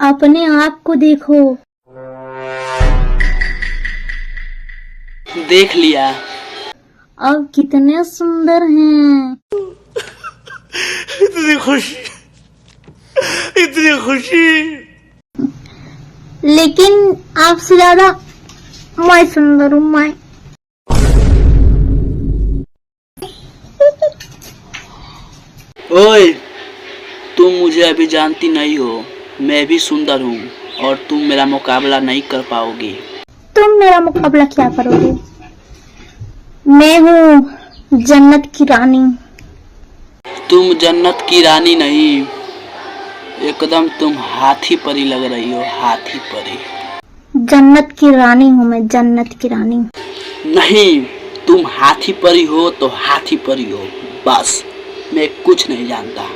अपने आप को देखो। देख लिया। अब कितने सुंदर हैं। इतनी खुशी, इतनी खुशी। लेकिन आपसे ज्यादा मैं सुंदर हूँ। मैं ओए, तुम मुझे अभी जानती नहीं हो। मैं भी सुंदर हूँ और तुम मेरा मुकाबला नहीं कर पाओगी। तुम मेरा मुकाबला क्या करोगे? मैं हूँ जन्नत की रानी। तुम जन्नत की रानी नहीं, एकदम तुम हाथी परी लग रही हो, हाथी परी। जन्नत की रानी हूँ मैं, जन्नत की रानी। नहीं, तुम हाथी परी हो तो हाथी परी हो, बस। मैं कुछ नहीं जानता।